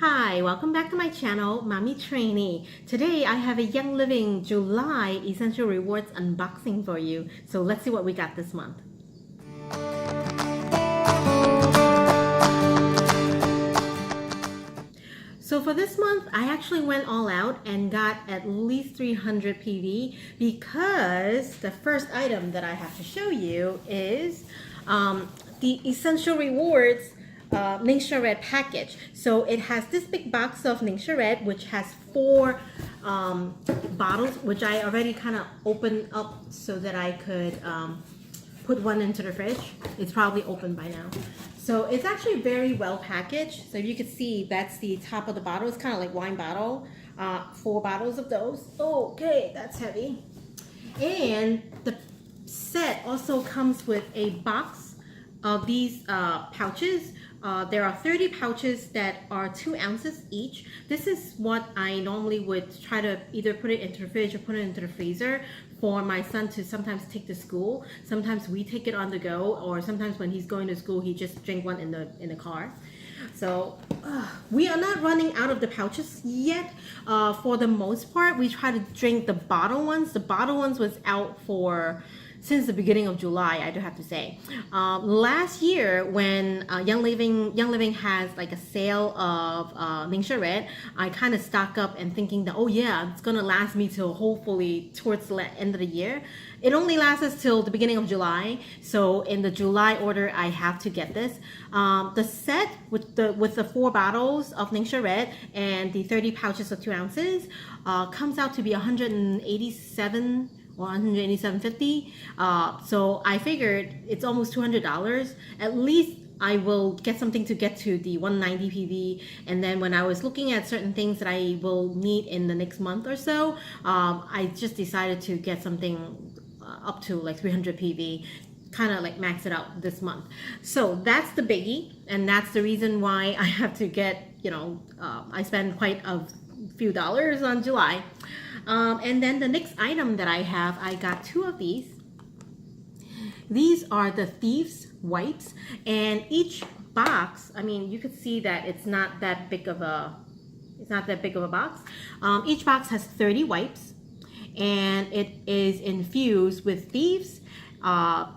Hi, welcome back to my channel, Mommy Trainee. Today I have a Young Living July Essential Rewards unboxing for you. So let's see what we got this month. So for this month, I actually went all out and got at least 300 PV because the first item that I have to show you is the Essential Rewards Ningxia Red package. So it has this big box of Ningxia Red, which has 4 bottles, which I already kind of opened up so that I could put one into the fridge. It's probably open by now. So it's actually very well packaged. So if you can see, that's the top of the bottle. It's kind of like wine bottle. 4 bottles of those. Okay, that's heavy. And the set also comes with a box of these pouches. There are 30 pouches that are 2 ounces each. This is what I normally would try to either put it into the fridge or put it into the freezer for my son to sometimes take to school. Sometimes we take it on the go, or sometimes when he's going to school, he just drink one in the car. So we are not running out of the pouches yet. For the most part, we try to drink the bottle ones. The bottle ones was out for since the beginning of July, I do have to say. Last year, when Young Living has like a sale of Ningxia Red, I kind of stock up and thinking that, oh yeah, it's gonna last me till hopefully towards the end of the year. It only lasts us till the beginning of July, so in the July order, I have to get this. The set with the 4 bottles of Ningxia Red and the 30 pouches of 2 ounces comes out to be 187 or 187.50. So I figured it's almost $200. At least I will get something to get to the 190 PV, and then when I was looking at certain things that I will need in the next month or so, I just decided to get something up to like 300 PV, kind of like max it out this month. So that's the biggie, and that's the reason why I have to get, I spend quite a few dollars on July. And then the next item that I have, I got 2 of these. These are the Thieves wipes, and each box, I mean, you could see that it's not that big of a box. Each box has 30 wipes, and it is infused with Thieves.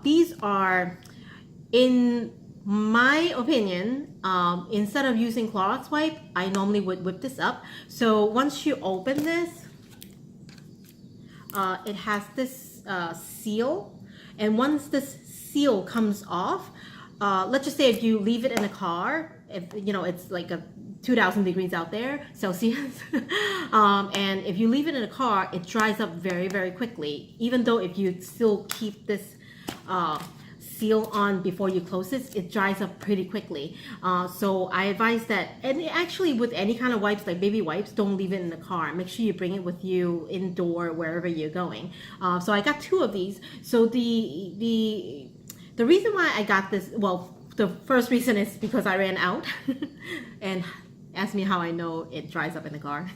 These are, in my opinion, instead of using Clorox wipe, I normally would whip this up. So once you open this, it has this seal, and once this seal comes off, let's just say if you leave it in a car, if it's like 2,000 degrees out there Celsius, and if you leave it in a car, it dries up very, very quickly. Even though if you still keep this seal on before you close this, it dries up pretty quickly. So I advise that, and actually with any kind of wipes like baby wipes, don't leave it in the car. Make sure you bring it with you indoor wherever you're going. So I got 2 of these. So the reason why I got this, well, the first reason is because I ran out and ask me how I know it dries up in the car.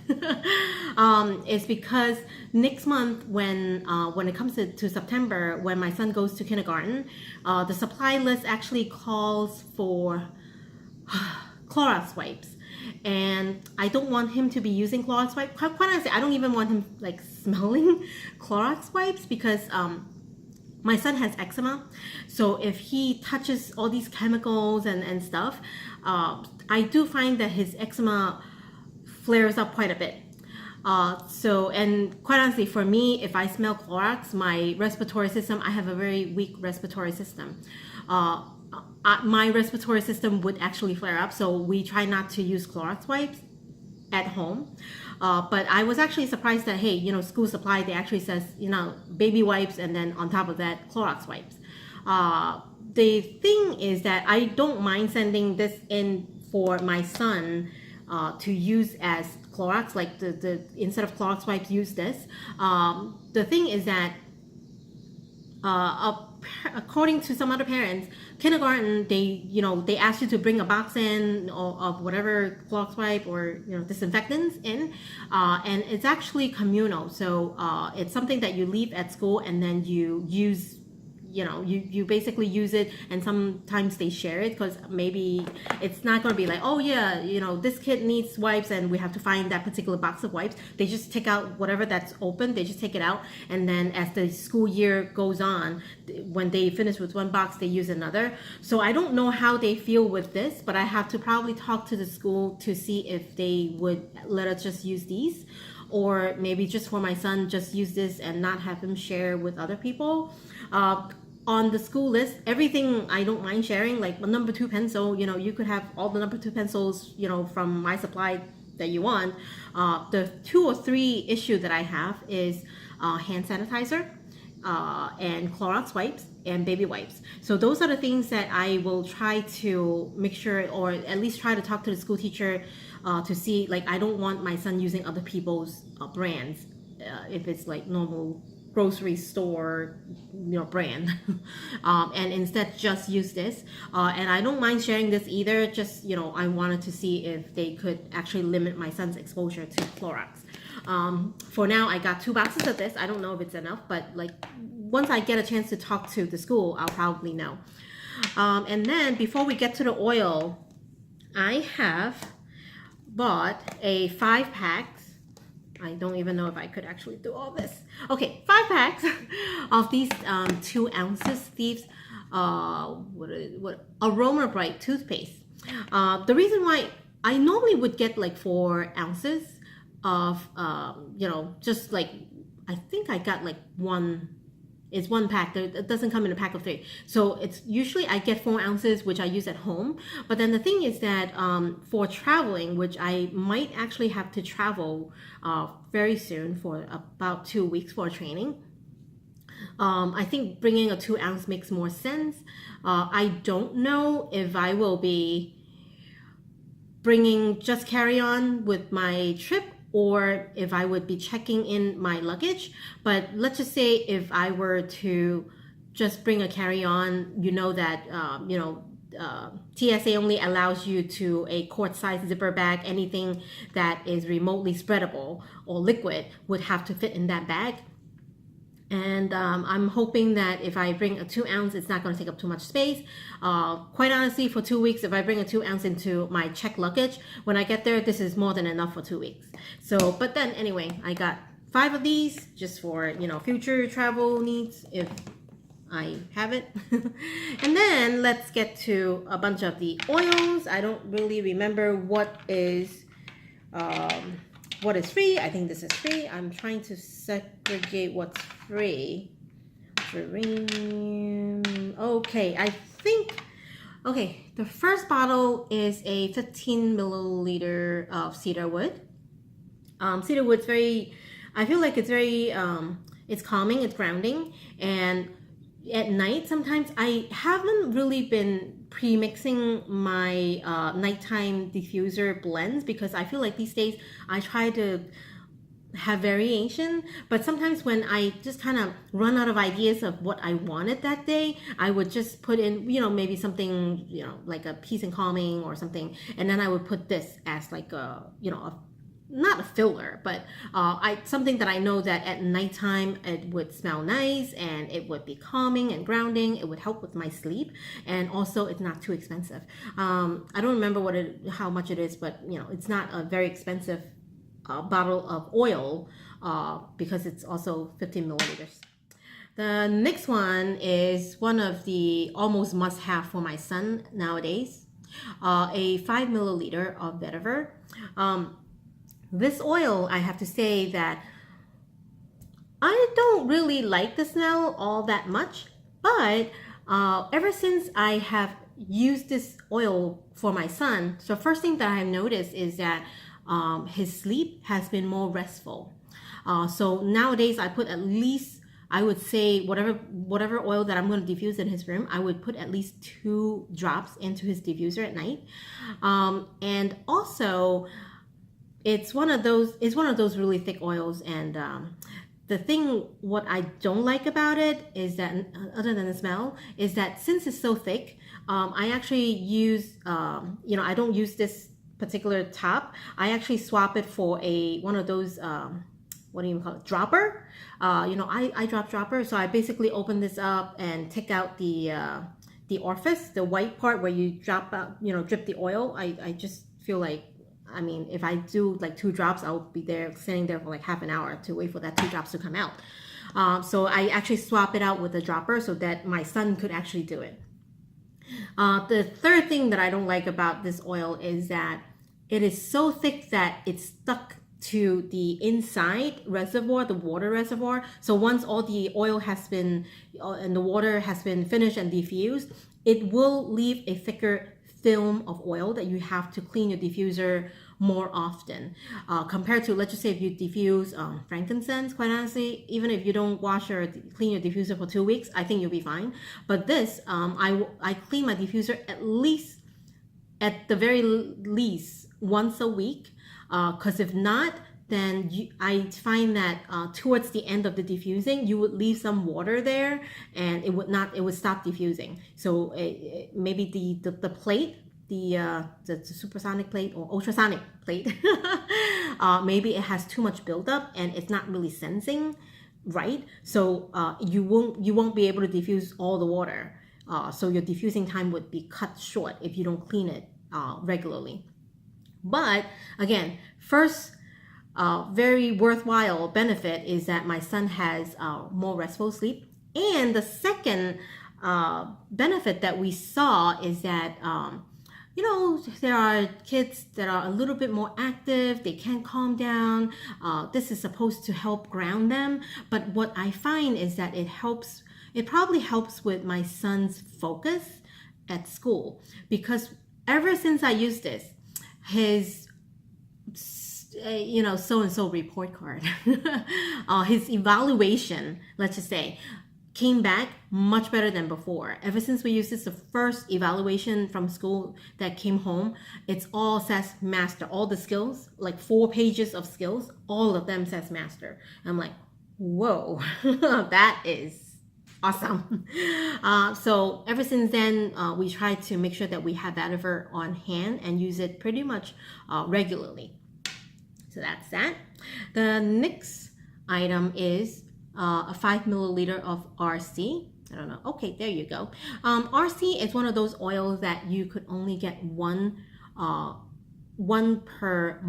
It's because next month when it comes to September, when my son goes to kindergarten, the supply list actually calls for Clorox wipes. And I don't want him to be using Clorox wipes. Quite honestly, I don't even want him like smelling Clorox wipes because my son has eczema, so if he touches all these chemicals and stuff, I do find that his eczema flares up quite a bit. And quite honestly, for me, if I smell Clorox, my respiratory system, I have a very weak respiratory system. My respiratory system would actually flare up, so we try not to use Clorox wipes at home. But I was actually surprised that, hey, school supply, they actually says, baby wipes, and then on top of that, Clorox wipes. The thing is that I don't mind sending this in for my son to use as Clorox, like the instead of Clorox wipes, use this. The thing is that according to some other parents, kindergarten, they ask you to bring a box in of whatever Clorox wipe or disinfectants in, and it's actually communal. So it's something that you leave at school and then you use you basically use it, and sometimes they share it because maybe it's not going to be like, oh yeah, this kid needs wipes and we have to find that particular box of wipes. They just take out whatever that's open, they just take it out, and then as the school year goes on, when they finish with one box, they use another. So I don't know how they feel with this, but I have to probably talk to the school to see if they would let us just use these, or maybe just for my son, just use this and not have him share with other people. On the school list, everything I don't mind sharing, like a number 2 pencil, you could have all the number 2 pencils, from my supply that you want. The 2 or 3 issue that I have is hand sanitizer, and Clorox wipes and baby wipes. So those are the things that I will try to make sure, or at least try to talk to the school teacher to see, like, I don't want my son using other people's brands if it's like normal grocery store brand and instead just use this, and I don't mind sharing this either, just I wanted to see if they could actually limit my son's exposure to Clorox. For now, I got 2 boxes of this. I don't know if it's enough, but like once I get a chance to talk to the school, I'll probably know. And then before we get to the oil, I have bought a 5-pack. I don't even know if I could actually do all this. Okay, 5 packs of these 2 ounces Thieves Aroma Bright toothpaste. The reason why I normally would get like 4 ounces of just like, I think I got like it's 1 pack. It doesn't come in a pack of 3. So it's usually I get 4 ounces, which I use at home. But then the thing is that for traveling, which I might actually have to travel very soon for about 2 weeks for training, I think bringing a 2 ounce makes more sense. I don't know if I will be bringing just carry-on with my trip, or if I would be checking in my luggage. But let's just say if I were to just bring a carry-on, that TSA only allows you to a quart-sized zipper bag. Anything that is remotely spreadable or liquid would have to fit in that bag. And I'm hoping that if I bring a 2 ounce, it's not going to take up too much space. Quite honestly, for 2 weeks, if I bring a 2 ounce into my checked luggage, when I get there, this is more than enough for 2 weeks. So, but then anyway, I got 5 of these just for, future travel needs if I have it. And then let's get to a bunch of the oils. I don't really remember what is free. I think this is free. I'm trying to segregate what's free. Geranium. Okay, I think. Okay, the first bottle is a 15 milliliter of cedar wood. Cedar wood's very. I feel like it's very. It's calming. It's grounding. And at night, sometimes I haven't really been pre-mixing my nighttime diffuser blends, because I feel like these days I try to have variation, but sometimes when I just kind of run out of ideas of what I wanted that day, I would just put in, maybe something, like a peace and calming or something, and then I would put this as like a, not a filler, but something that I know that at nighttime it would smell nice and it would be calming and grounding. It would help with my sleep, and also it's not too expensive. I don't remember how much it is, but it's not a very expensive bottle of oil because it's also 15 milliliters. The next one is one of the almost must-have for my son nowadays, a 5 milliliter of vetiver. This oil, I have to say that I don't really like the smell all that much, but ever since I have used this oil for my son, so first thing that I have noticed is that his sleep has been more restful. So nowadays I put at least, I would say whatever oil that I'm going to diffuse in his room, I would put at least 2 drops into his diffuser at night. And also, it's one of those really thick oils, and the thing what I don't like about it is that, other than the smell, is that since it's so thick, I actually use I don't use this particular top. I actually swap it for one of those what do you call it, dropper. I drop dropper, so I basically open this up and take out the orifice, the white part where you drop out, drip the oil. I just feel like, I mean, if I do like 2 drops, I'll be there sitting there for like half an hour to wait for that 2 drops to come out. So I actually swap it out with a dropper so that my son could actually do it. The third thing that I don't like about this oil is that it is so thick that it's stuck to the inside reservoir, the water reservoir. So once all the oil has been and the water has been finished and diffused, it will leave a thicker film of oil that you have to clean your diffuser more often, compared to, let's just say, if you diffuse frankincense. Quite honestly, even if you don't wash or clean your diffuser for 2 weeks, I think you'll be fine. But this, I clean my diffuser at the very least once a week, because if not, then I find that towards the end of the diffusing, you would leave some water there, and it would stop diffusing. So maybe the plate, the supersonic plate or ultrasonic plate, maybe it has too much buildup and it's not really sensing right. So you won't be able to diffuse all the water. So your diffusing time would be cut short if you don't clean it regularly. But again, first very worthwhile benefit is that my son has more restful sleep. And the second benefit that we saw is that there are kids that are a little bit more active, they can't calm down. This is supposed to help ground them. But what I find is that it probably helps with my son's focus at school, because ever since I used this, his so-and-so report card, his evaluation, let's just say, came back much better than before. Ever since we used this, the first evaluation from school that came home, it's all says master. All the skills, like 4 pages of skills, all of them says master. I'm like, whoa, that is awesome. So ever since then, we try to make sure that we have Valor on hand and use it pretty much regularly. So that's that. The next item is a 5 milliliter of RC. I don't know. Okay, there you go. RC is one of those oils that you could only get one per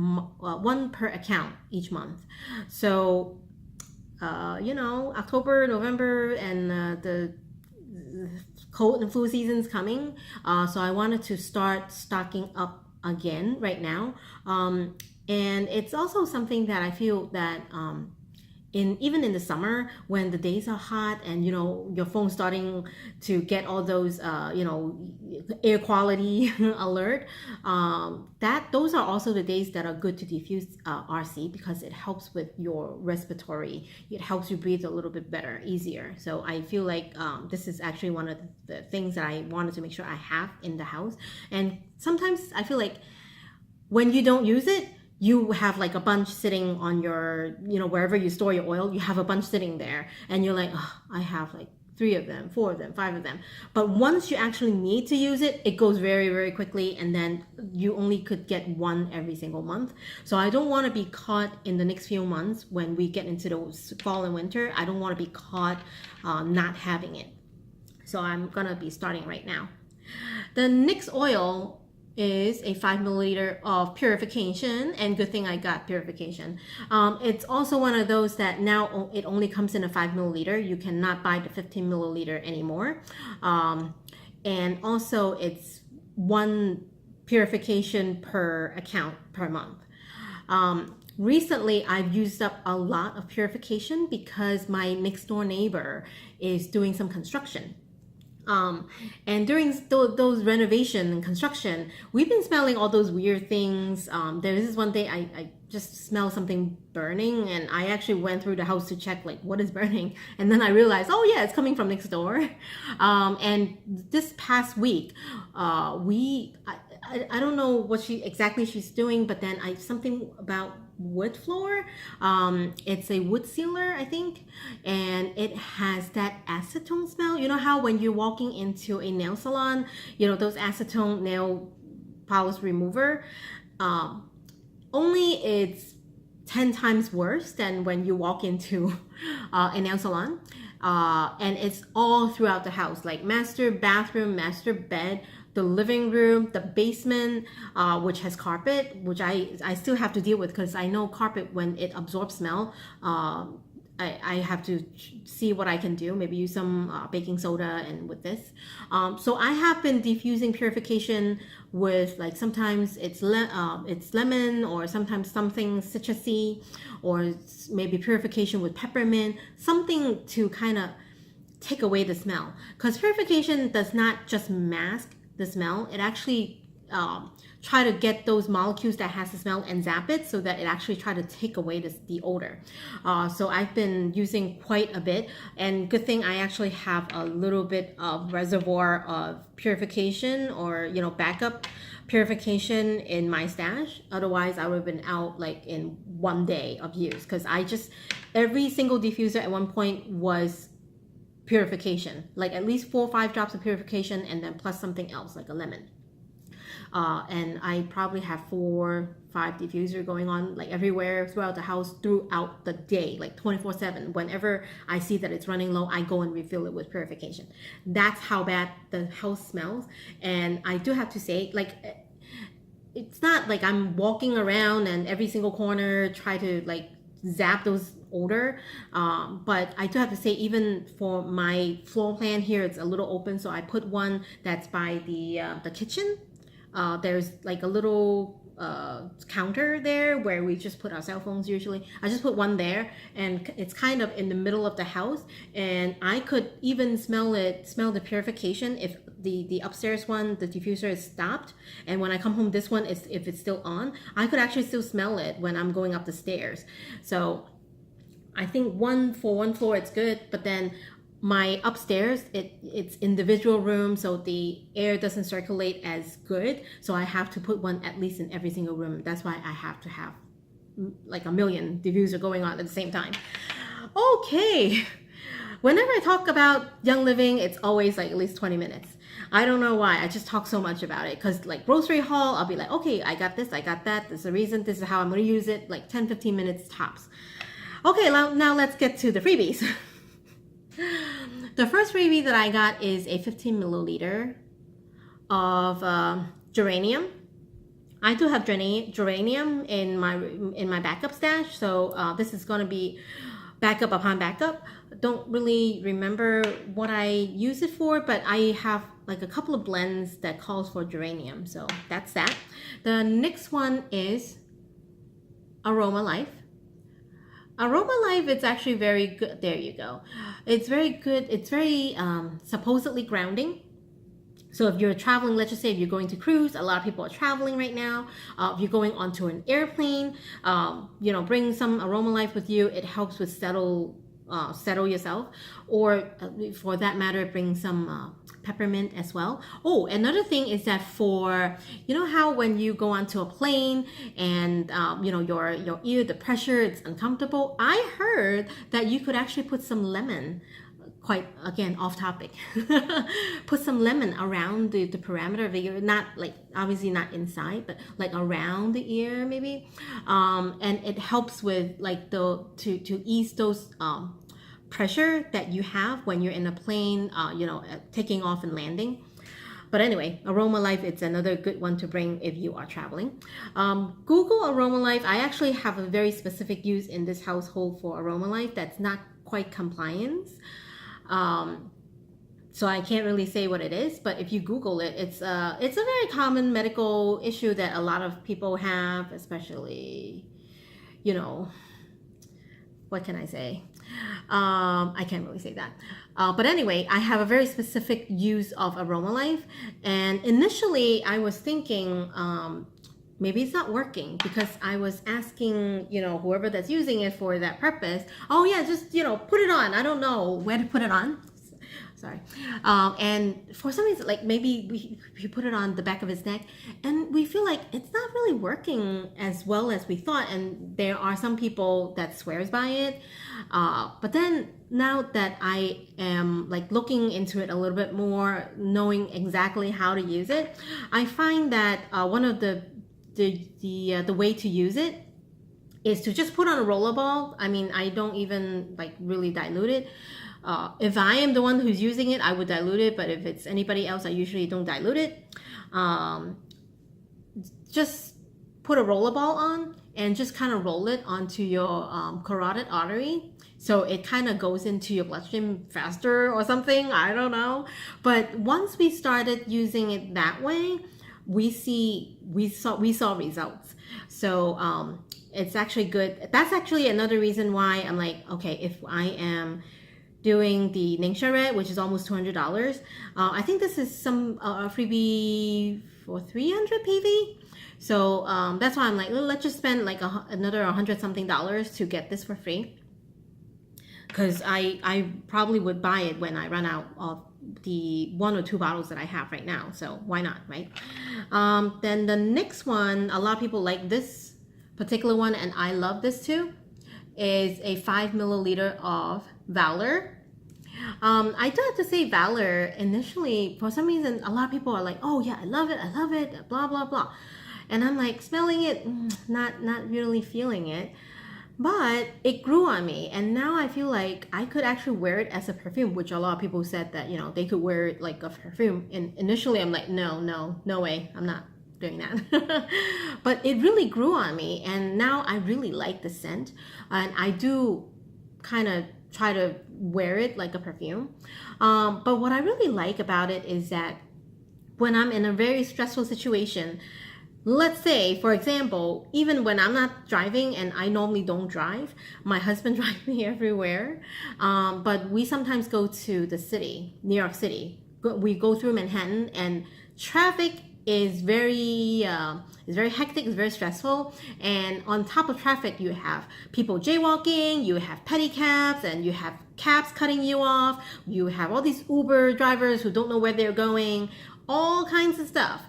account each month. So October, November, and the cold and flu season's coming. So I wanted to start stocking up again right now. And it's also something that I feel that even in the summer, when the days are hot and your phone's starting to get all those air quality alert, those are also the days that are good to diffuse RC, because it helps with your respiratory. It helps you breathe a little bit better, easier. So I feel like this is actually one of the things that I wanted to make sure I have in the house. And sometimes I feel like when you don't use it, you have like a bunch sitting on your, wherever you store your oil, you have a bunch sitting there, and you're like, oh, I have like 3 of them, 4 of them, 5 of them. But once you actually need to use it, it goes very, very quickly, and then you only could get 1 every single month. So I don't want to be caught in the next few months when we get into the fall and winter. I don't want to be caught not having it. So I'm gonna be starting right now. The next oil is a 5 milliliter of Purification, and good thing I got Purification. It's also one of those that now it only comes in a 5 milliliter. You cannot buy the 15 milliliter anymore. And also it's 1 purification per account per month. Recently, I've used up a lot of Purification because my next door neighbor is doing some construction. And during those renovation and construction, we've been smelling all those weird things. There is this one day I just smelled something burning, and I actually went through the house to check like what is burning, and then I realized, oh yeah, it's coming from next door. And this past week, I don't know what she's doing, but then something about wood floor. It's a wood sealer, I think, and it has that acetone smell. You know how when you're walking into a nail salon, those acetone nail polish remover, only it's 10 times worse than when you walk into a nail salon. And it's all throughout the house, like master bathroom, master bed, the living room, the basement, which has carpet, which I still have to deal with because I know carpet, when it absorbs smell, I have to see what I can do, maybe use some baking soda and with this. So I have been diffusing purification with, like, sometimes it's lemon, or sometimes something citrusy, or maybe purification with peppermint, something to kind of take away the smell. Because purification does not just mask the smell, it actually try to get those molecules that has the smell and zap it, so that it actually try to take away the odor. So I've been using quite a bit, and good thing I actually have a little bit of reservoir of purification, or backup purification in my stash. Otherwise I would have been out like in one day of use, because every single diffuser at one point was purification, like at least 4 or 5 drops of purification, and then plus something else like a lemon. And I probably have 4 or 5 diffuser going on, like everywhere throughout the house throughout the day, like 24/7. Whenever I see that it's running low, I go and refill it with purification. That's how bad the house smells. And I do have to say, like, it's not like I'm walking around and every single corner try to like zap those odor, but I do have to say, even for my floor plan here, it's a little open, so I put one that's by the kitchen. There's like a little counter there where we just put our cell phones usually. I just put one there, and it's kind of in the middle of the house, and I could even smell the purification if the upstairs one, the diffuser, is stopped, and when I come home, this one is, if it's still on, I could actually still smell it when I'm going up the stairs. So I think one floor it's good, but then my upstairs, it's individual room, so the air doesn't circulate as good, so I have to put one at least in every single room. That's why I have to have like a million diffuser going on at the same time. Okay, whenever I talk about Young Living, it's always like at least 20 minutes. I don't know why, I just talk so much about it, because like grocery haul, I'll be like, okay, I got this, I got that, this is the reason, this is how I'm going to use it, like 10-15 minutes tops. Okay, now let's get to the freebies. The first freebie that I got is a 15 milliliter of geranium. I do have geranium in my backup stash, so this is going to be backup upon backup. Don't really remember what I use it for, but I have like a couple of blends that calls for geranium, so that's that. The next one is Aroma Life. Aroma Life, it's actually very good. There you go. It's very good. It's very supposedly grounding. So if you're traveling, let's just say if you're going to cruise, a lot of people are traveling right now. If you're going onto an airplane, bring some Aroma Life with you. It helps with settle yourself, or for that matter, bring some peppermint as well. Oh, another thing is that for, how when you go onto a plane and your ear, the pressure, it's uncomfortable. I heard that you could actually put some lemon, quite again off topic, put some lemon around the parameter of the ear, not like, obviously not inside, but like around the ear maybe, and it helps with like to ease those pressure that you have when you're in a plane, taking off and landing. But anyway, Aroma Life, it's another good one to bring if you are traveling. Google Aroma Life. I actually have a very specific use in this household for Aroma Life that's not quite compliance. So I can't really say what it is, but if you Google it, it's a very common medical issue that a lot of people have, especially, what can I say? I can't really say that. But anyway, I have a very specific use of Aroma Life, and initially I was thinking maybe it's not working, because I was asking, whoever that's using it for that purpose, oh yeah, just, put it on. I don't know where to put it on. Sorry. And for some reason, like maybe we put it on the back of his neck, and we feel like it's not really working as well as we thought. And there are some people that swears by it. But then now that I am like looking into it a little bit more, knowing exactly how to use it, I find that one of the way to use it is to just put on a rollerball. I mean, I don't even like really dilute it. If I am the one who's using it, I would dilute it, but if it's anybody else, I usually don't dilute it. Just put a rollerball on and just kind of roll it onto your carotid artery, so it kind of goes into your bloodstream faster or something. I don't know. But once we started using it that way, we saw results. So it's actually good. That's actually another reason why I'm like, okay, if I am doing the Ningxia Red, which is almost $200, I think this is some freebie for 300 PV. So that's why I'm like, let's just spend like another $100 something to get this for free, because I probably would buy it when I run out of the 1 or 2 bottles that I have right now. So why not, right? Then the next one, a lot of people like this particular one, and I love this too, is a 5 milliliter of Valor. I do have to say, Valor, initially, for some reason, a lot of people are like, oh yeah, I love it, blah, blah, blah. And I'm like, smelling it, not really feeling it. But it grew on me, and now I feel like I could actually wear it as a perfume, which a lot of people said that, you know, they could wear it like a perfume. And initially I'm like, no way, I'm not doing that. But it really grew on me, and now I really like the scent, and I do kind of try to wear it like a perfume. But what I really like about it is that when I'm in a very stressful situation, let's say, for example, even when I'm not driving, and I normally don't drive, my husband drives me everywhere, but we sometimes go to the city, New York City. We go through Manhattan, and traffic is very hectic, it's very stressful, and on top of traffic you have people jaywalking, you have pedicabs, and you have cabs cutting you off, you have all these Uber drivers who don't know where they're going, all kinds of stuff.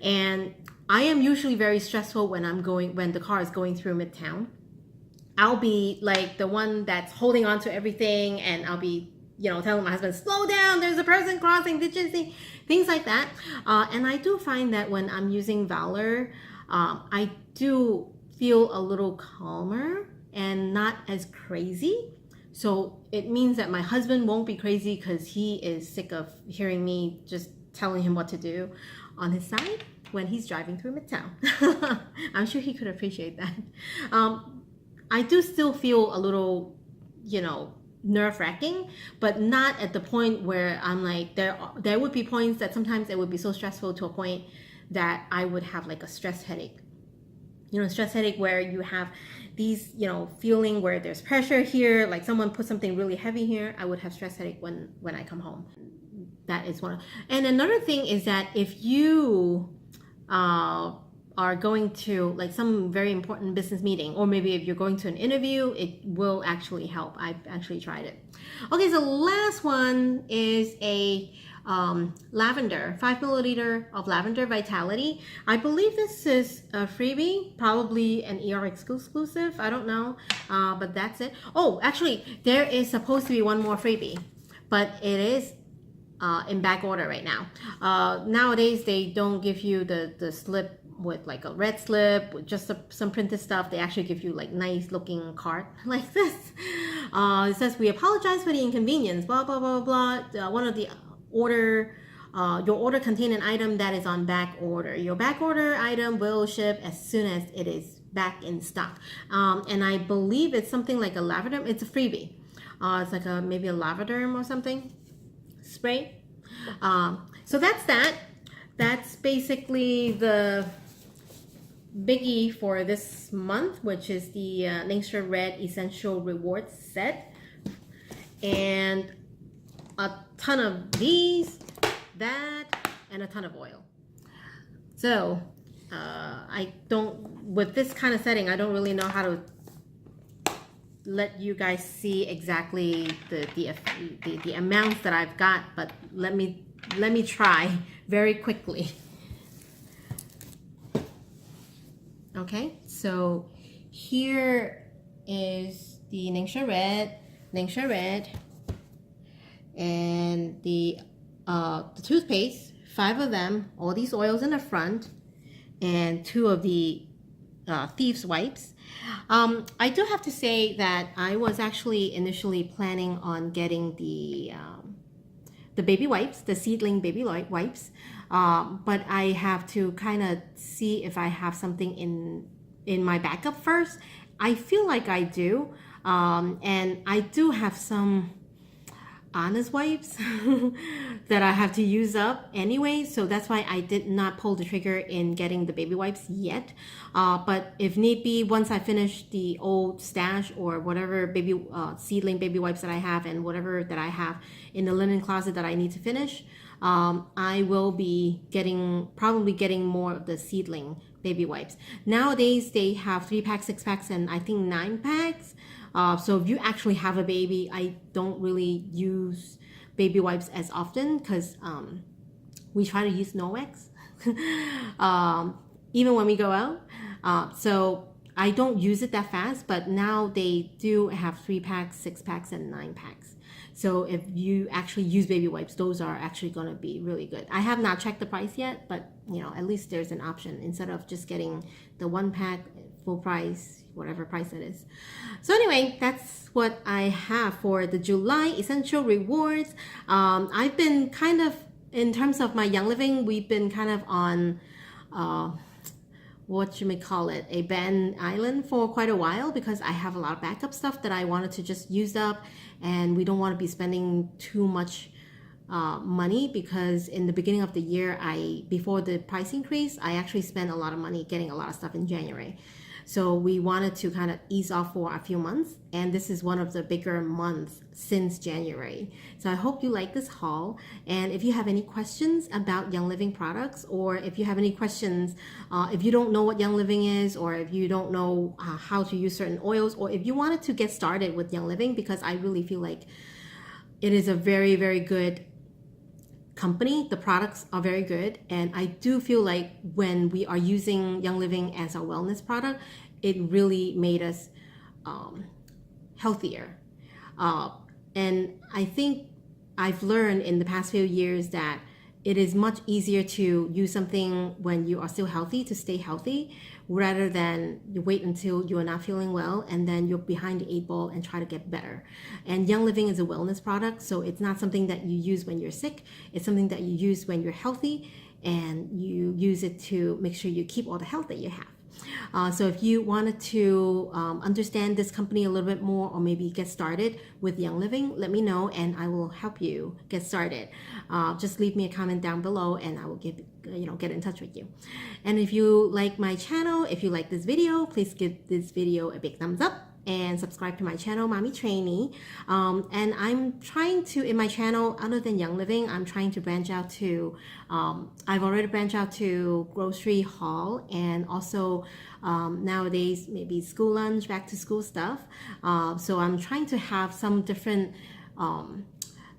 And I am usually very stressful when the car is going through Midtown. I'll be like the one that's holding on to everything, and I'll be, you know, telling my husband, slow down, there's a person crossing, did you see? Things like that. And I do find that when I'm using Valor, I do feel a little calmer and not as crazy. So it means that my husband won't be crazy, because he is sick of hearing me just telling him what to do on his side when he's driving through Midtown. I'm sure he could appreciate that. I do still feel a little, you know, nerve-wracking, but not at the point where I'm like, there would be points that sometimes it would be so stressful to a point that I would have like a stress headache. You know, stress headache where you have these, you know, feeling where there's pressure here, like someone put something really heavy here. I would have stress headache when I come home. That is one. And another thing is that if you are going to like some very important business meeting, or maybe if you're going to an interview, it will actually help. I've actually tried it. Okay, so last one is a lavender, 5 milliliter of Lavender Vitality. I believe this is a freebie, probably an ER exclusive, I don't know, but that's it. Oh, actually, there is supposed to be one more freebie, but it is in back order right now. Nowadays they don't give you the slip with like a red slip with just some printed stuff. They actually give you like nice looking card like this. It says, we apologize for the inconvenience, blah blah blah blah. One of the order, your order contained an item that is on back order. Your back order item will ship as soon as it is back in stock. And I believe it's something like a lavender. It's a freebie. It's like maybe a lavender or something spray. So that's that. That's basically the biggie for this month, which is the Ningxia Red Essential Rewards set, and a ton of these, that, and a ton of oil. So I don't, with this kind of setting, I don't really know how to let you guys see exactly the amounts that I've got, but let me try very quickly. Okay, so here is the Ningxia Red, and the toothpaste, 5 of them, all these oils in the front, and 2 of the Thieves wipes. I do have to say that I was actually initially planning on getting the baby wipes, the seedling baby wipes, but I have to kind of see if I have something in my backup first. I feel like I do, and I do have some honest wipes that I have to use up anyway, so that's why I did not pull the trigger in getting the baby wipes yet. But if need be, once I finish the old stash or whatever baby seedling baby wipes that I have and whatever that I have in the linen closet that I need to finish, I will be probably getting more of the seedling baby wipes. Nowadays they have 3 packs, 6 packs, and I think 9 packs. So if you actually have a baby, I don't really use baby wipes as often because we try to use Nomex even when we go out. So I don't use it that fast, but now they do have 3 packs, 6 packs, and 9 packs. So if you actually use baby wipes, those are actually going to be really good. I have not checked the price yet, but at least there's an option instead of just getting the 1 pack full price, whatever price it is. So anyway, that's what I have for the July essential rewards. I've been kind of, in terms of my Young Living, we've been kind of on what you may call it, a ban island for quite a while because I have a lot of backup stuff that I wanted to just use up, and we don't want to be spending too much money because in the beginning of the year, before the price increase, I actually spent a lot of money getting a lot of stuff in January. So we wanted to kind of ease off for a few months, and this is one of the bigger months since January. So I hope you like this haul, and if you have any questions about Young Living products, or if you have any questions, if you don't know what Young Living is, or if you don't know how to use certain oils, or if you wanted to get started with Young Living, because I really feel like it is a very, very good company. The products are very good, and I do feel like when we are using Young Living as our wellness product, it really made us healthier. And I think I've learned in the past few years that it is much easier to use something when you are still healthy, to stay healthy, rather than you wait until you are not feeling well and then you're behind the 8 ball and try to get better. And Young Living is a wellness product, so it's not something that you use when you're sick. It's something that you use when you're healthy, and you use it to make sure you keep all the health that you have. So if you wanted to understand this company a little bit more, or maybe get started with Young Living, let me know and I will help you get started. Just leave me a comment down below and I will get in touch with you. And if you like my channel, if you like this video, please give this video a big thumbs up and subscribe to my channel, Mommy Trainee. And I'm trying to, in my channel, other than Young Living, I'm trying to branch out to, I've already branched out to grocery haul, and also nowadays maybe school lunch, back to school stuff. So I'm trying to have some different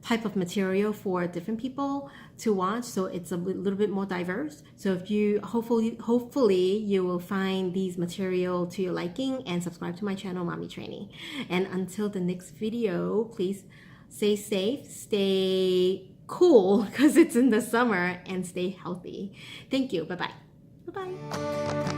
type of material for different people to watch, so it's a little bit more diverse. So if you hopefully you will find these material to your liking and subscribe to my channel, Mommy Trainee. And until the next video, please stay safe, stay cool because it's in the summer, and stay healthy. Thank you. Bye bye. Bye bye.